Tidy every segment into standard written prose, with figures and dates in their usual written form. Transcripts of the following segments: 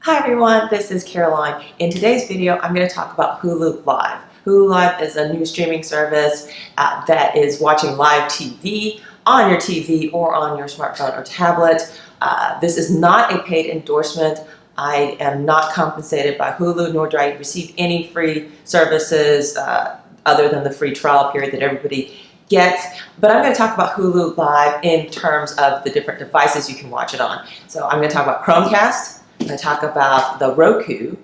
Hi everyone, this is Caroline. In today's video, I'm going to talk about Hulu Live. Hulu Live is a new streaming service that is watching live TV on your TV or on your smartphone or tablet. This is not a paid endorsement. I am not compensated by Hulu, nor do I receive any free services other than the free trial period that everybody gets. But I'm going to talk about Hulu Live in terms of the different devices you can watch it on. So I'm going to talk about Chromecast. I'm going to talk about the Roku.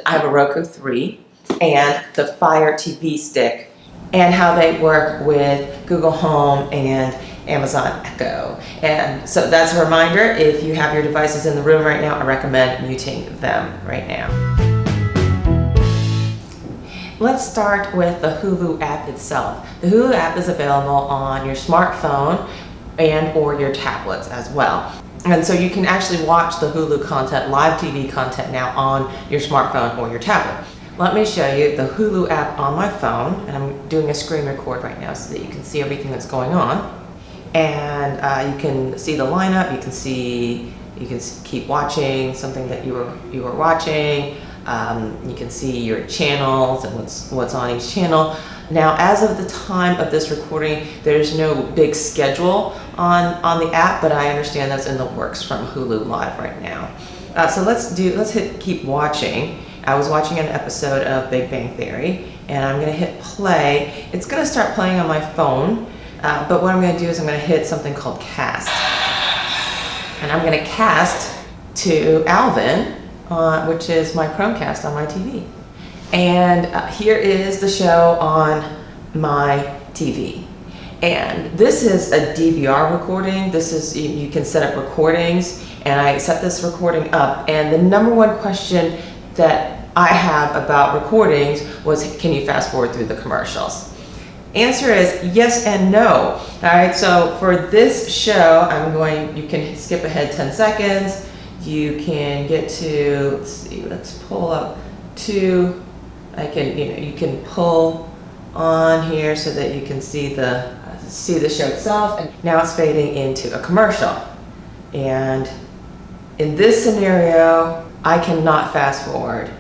I have a Roku 3 and the FireTV stick and how they work with Google Home and Amazon Echo. And so that's a reminder, if you have your devices in the room right now, I recommend muting them right now. Let's start with the Hulu app itself. The Hulu app is available on your smartphone and or your tablets as well. And so you can actually watch the Hulu content, live TV content now on your smartphone or your tablet. Let me show you the Hulu app on my phone, and I'm doing a screen record right now so that you can see everything that's going on. And you can see the lineup, you can keep watching something that you were watching. You can see your channels and what's on each channel. Now, as of the time of this recording, there's no big schedule on the app, but I understand that's in the works from Hulu Live right now. So let's hit keep watching. I was watching an episode of Big Bang Theory, and I'm going to hit play. It's going to start playing on my phone, but what I'm going to do is I'm going to hit something called cast, and I'm going to cast to Alvin, which is my Chromecast on my TV. And here is the show on my TV. And this is a DVR recording. This is, you can set up recordings, and I set this recording up. And the number one question that I have about recordings was, can you fast forward through the commercials? Answer is yes and no. All right, so for this show, you can skip ahead 10 seconds. You can get to, let's pull up to, you can pull on here so that you can see the show itself. And now it's fading into a commercial. And in this scenario, I cannot fast forward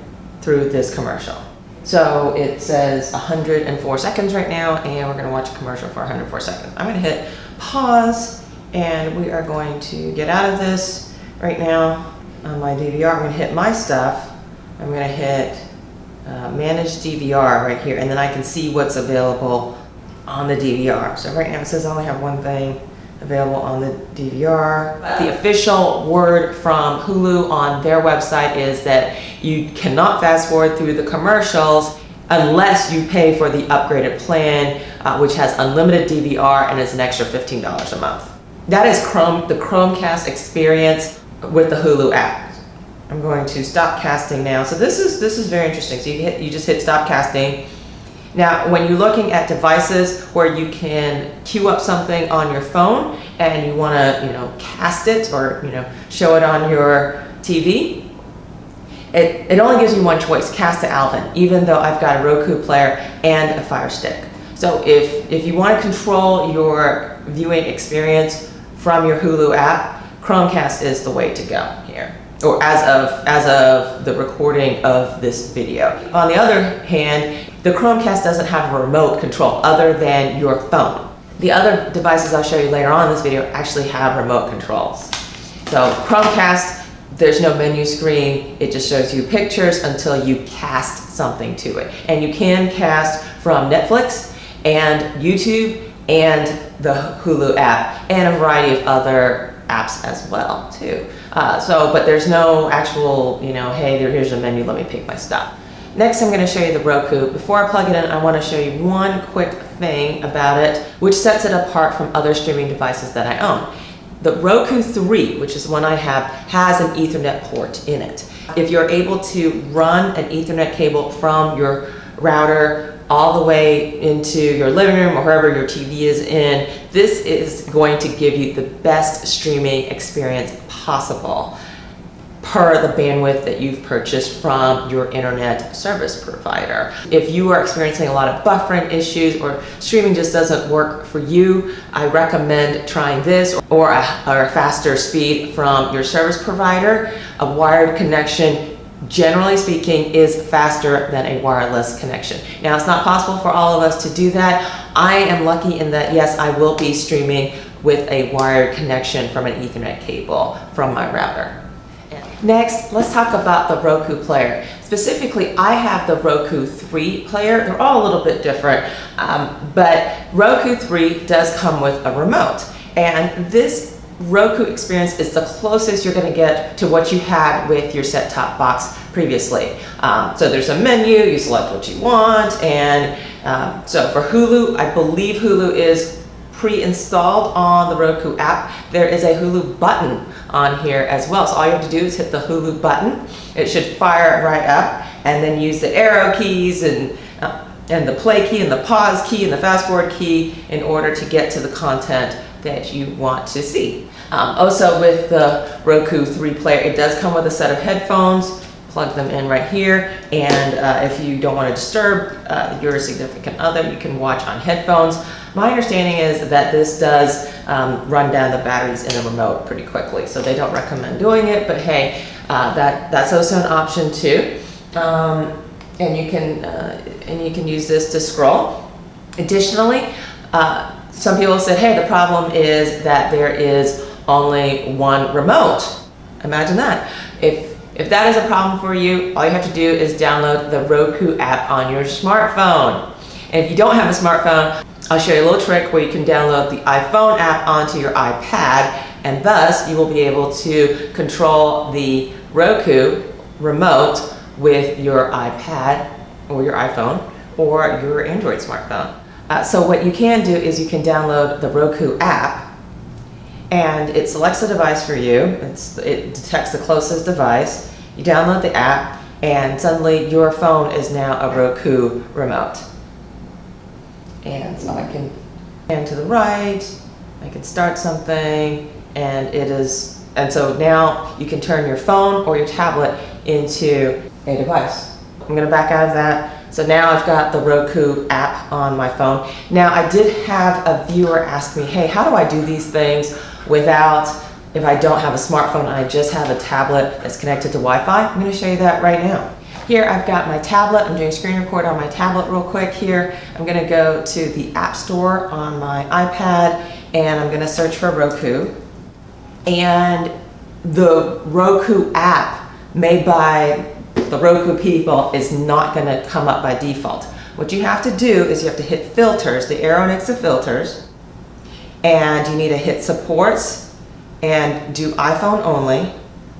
through this commercial. So it says 104 seconds right now, and we're going to watch a commercial for 104 seconds. I'm going to hit pause, and we are going to get out of this right now on my DVR. I'm going to hit my stuff. I'm going to hit manage DVR right here, and then I can see what's available on the DVR. So right now it says I only have one thing available on the DVR. The official word from Hulu on their website is that you cannot fast forward through the commercials unless you pay for the upgraded plan, which has unlimited DVR and is an extra $15 a month. That is the Chromecast experience with the Hulu app. I'm going to stop casting now. So this is very interesting. So you just hit stop casting. Now, when you're looking at devices where you can queue up something on your phone and you want to, cast it or show it on your TV, it only gives you one choice: cast to Alvin. Even though I've got a Roku player and a Fire Stick. So if you want to control your viewing experience from your Hulu app, Chromecast is the way to go here. Or as of the recording of this video. On the other hand, the Chromecast doesn't have a remote control other than your phone. The other devices I'll show you later on in this video actually have remote controls. So Chromecast, there's no menu screen. It just shows you pictures until you cast something to it. And you can cast from Netflix and YouTube and the Hulu app and a variety of other apps as well too. But there's no actual, hey, here's a menu, let me pick my stuff. Next, I'm going to show you the Roku. Before I plug it in, I want to show you one quick thing about it, which sets it apart from other streaming devices that I own. The Roku 3, which is the one I have, has an Ethernet port in it. If you're able to run an Ethernet cable from your router all the way into your living room or wherever your TV is in, this is going to give you the best streaming experience possible. per the bandwidth that you've purchased from your internet service provider. If you are experiencing a lot of buffering issues or streaming just doesn't work for you, I recommend trying this or a faster speed from your service provider. A wired connection, generally speaking, is faster than a wireless connection. Now, it's not possible for all of us to do that. I am lucky in that, yes, I will be streaming with a wired connection from an Ethernet cable from my router. Next, let's talk about the Roku player. Specifically, I have the Roku 3 player. They're all a little bit different, but Roku 3 does come with a remote. And this Roku experience is the closest you're going to get to what you had with your set-top box previously. So there's a menu, you select what you want, and so for Hulu, I believe Hulu is pre-installed on the Roku app. There is a Hulu button on here as well. So all you have to do is hit the Hulu button. It should fire right up, and then use the arrow keys and the play key and the pause key and the fast forward key in order to get to the content that you want to see. Also with the Roku 3 player, it does come with a set of headphones. Plug them in right here, and if you don't want to disturb your significant other, you can watch on headphones. My understanding is that this does run down the batteries in the remote pretty quickly, so they don't recommend doing it, but hey, that's also an option too. And you can use this to scroll. Additionally, some people said, hey, the problem is that there is only one remote. Imagine that. If that is a problem for you, all you have to do is download the Roku app on your smartphone. And if you don't have a smartphone, I'll show you a little trick where you can download the iPhone app onto your iPad, and thus you will be able to control the Roku remote with your iPad or your iPhone or your Android smartphone. So what you can do is you can download the Roku app, and it selects a device for you. It detects the closest device. You download the app, and suddenly your phone is now a Roku remote. And so I can hand to the right, I can start something, and so now you can turn your phone or your tablet into a device. I'm going to back out of that. So now I've got the Roku app on my phone. Now I did have a viewer ask me, hey, how do I do these things if I don't have a smartphone and I just have a tablet that's connected to Wi-Fi? I'm going to show you that right now. Here I've got my tablet. I'm doing a screen record on my tablet real quick here. I'm going to go to the App Store on my iPad, and I'm going to search for Roku. And the Roku app made by the Roku people is not going to come up by default. What you have to do is you have to hit filters, the arrow next to filters, and you need to hit supports and do iPhone only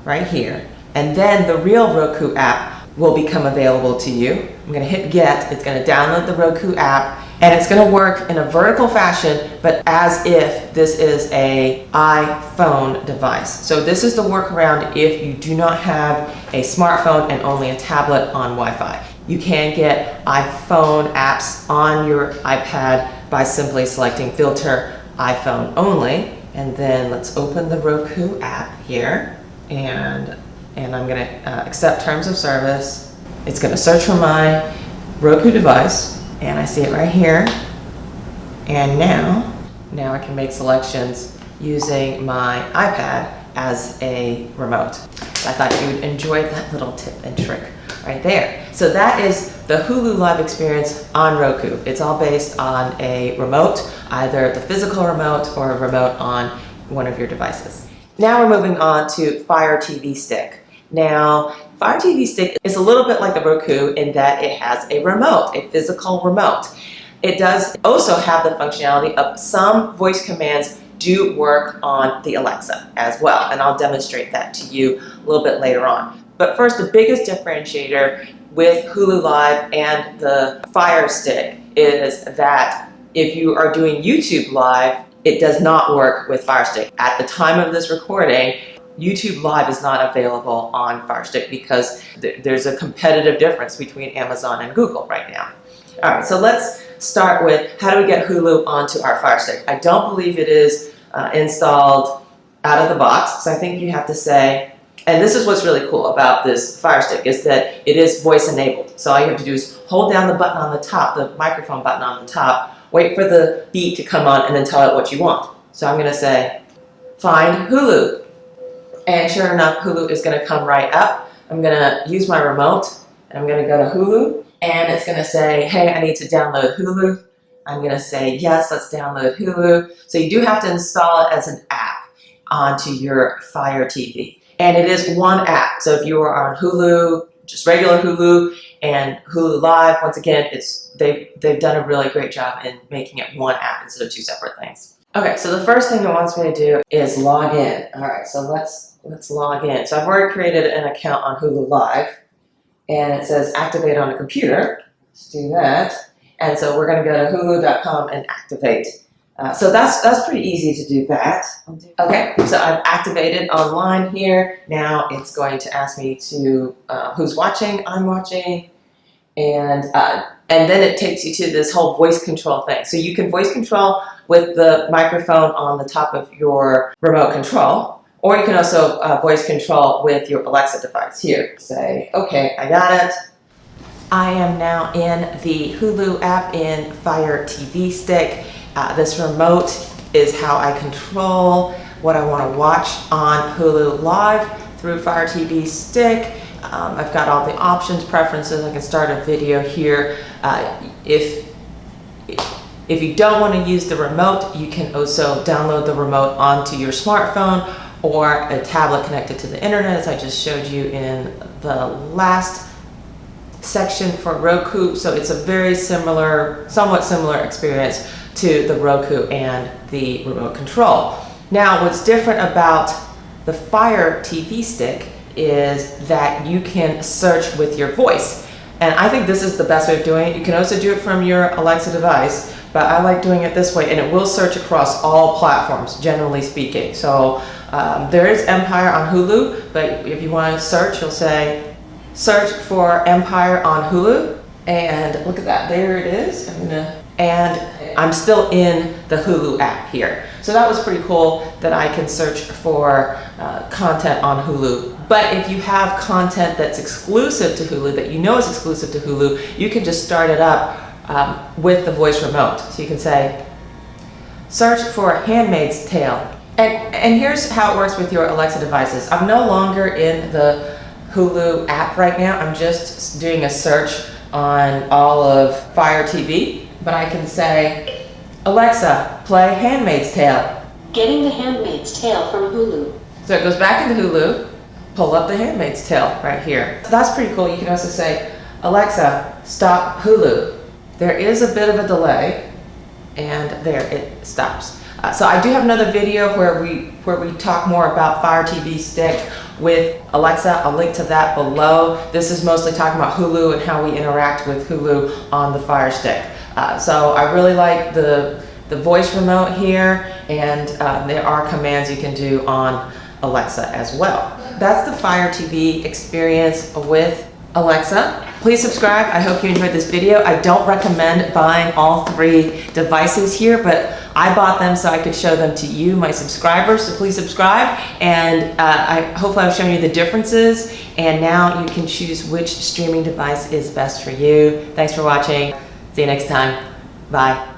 right here. And then the real Roku app will become available to you. I'm going to hit get. It's going to download the Roku app, and it's going to work in a vertical fashion, but as if this is an iPhone device. So this is the workaround if you do not have a smartphone and only a tablet on Wi-Fi. You can get iPhone apps on your iPad by simply selecting filter iPhone only, and then let's open the Roku app here, and I'm going to accept terms of service. It's going to search for my Roku device, and I see it right here. And now I can make selections using my iPad as a remote. So I thought you would enjoy that little tip and trick right there. So that is the Hulu Live experience on Roku. It's all based on a remote, either the physical remote or a remote on one of your devices. Now we're moving on to FireTV Stick. Now, FireTV Stick is a little bit like the Roku in that it has a remote, a physical remote. It does also have the functionality of some voice commands do work on the Alexa as well, and I'll demonstrate that to you a little bit later on. But first, the biggest differentiator with Hulu Live and the Fire Stick is that if you are doing YouTube Live, it does not work with Fire Stick. At the time of this recording, YouTube Live is not available on Fire Stick because there's a competitive difference between Amazon and Google right now. All right, so let's start with how do we get Hulu onto our Fire Stick. I don't believe it is installed out of the box, so I think you have to say And this is what's really cool about this Fire Stick is that it is voice enabled. So all you have to do is hold down the button on the top, the microphone button on the top, wait for the beep to come on, and then tell it what you want. So I'm going to say, find Hulu. And sure enough, Hulu is going to come right up. I'm going to use my remote, and I'm going to go to Hulu, and it's going to say, hey, I need to download Hulu. I'm going to say, yes, let's download Hulu. So you do have to install it as an app onto your Fire TV. And it is one app. So if you are on Hulu, just regular Hulu, and Hulu Live, once again, they've done a really great job in making it one app instead of two separate things. Okay, so the first thing it wants me to do is log in. All right, so let's log in. So I've already created an account on Hulu Live, and it says activate on a computer. Let's do that. And so we're going to go to hulu.com and activate. So that's pretty easy to do that. Okay, so I've activated online here. Now it's going to ask me to who's watching, I'm watching, and then it takes you to this whole voice control thing. So you can voice control with the microphone on the top of your remote control, or you can also voice control with your Alexa device here. Say, okay, I got it. I am now in the Hulu app in Fire TV Stick. This remote is how I control what I want to watch on Hulu Live through Fire TV Stick. I've got all the options, preferences. I can start a video here. If you don't want to use the remote, you can also download the remote onto your smartphone or a tablet connected to the internet, as I just showed you in the last section for Roku. So it's a very similar, somewhat similar experience to the Roku and the remote control. Now, what's different about the Fire TV Stick is that you can search with your voice. And I think this is the best way of doing it. You can also do it from your Alexa device, but I like doing it this way, and it will search across all platforms, generally speaking. So there is Empire on Hulu, but if you want to search, you'll say, search for Empire on Hulu, and look at that, there it is. And I'm still in the Hulu app here. So that was pretty cool that I can search for content on Hulu. But if you have content that's exclusive to Hulu, that you know is exclusive to Hulu, you can just start it up with the voice remote. So you can say, search for Handmaid's Tale. And here's how it works with your Alexa devices. I'm no longer in the Hulu app right now. I'm just doing a search on all of Fire TV. But I can say, Alexa, play Handmaid's Tale. Getting The Handmaid's Tale from Hulu. So it goes back into Hulu, pull up The Handmaid's Tale right here. So that's pretty cool. You can also say, Alexa, stop Hulu. There is a bit of a delay, and there it stops. So I do have another video where we talk more about Fire TV Stick with Alexa. I'll link to that below. This is mostly talking about Hulu and how we interact with Hulu on the Fire Stick. So I really like the voice remote here, and there are commands you can do on Alexa as well. That's the Fire TV experience with Alexa. Please subscribe. I hope you enjoyed this video. I don't recommend buying all three devices here, but I bought them so I could show them to you, my subscribers, so please subscribe. And hopefully I've shown you the differences, and now you can choose which streaming device is best for you. Thanks for watching. See you next time. Bye.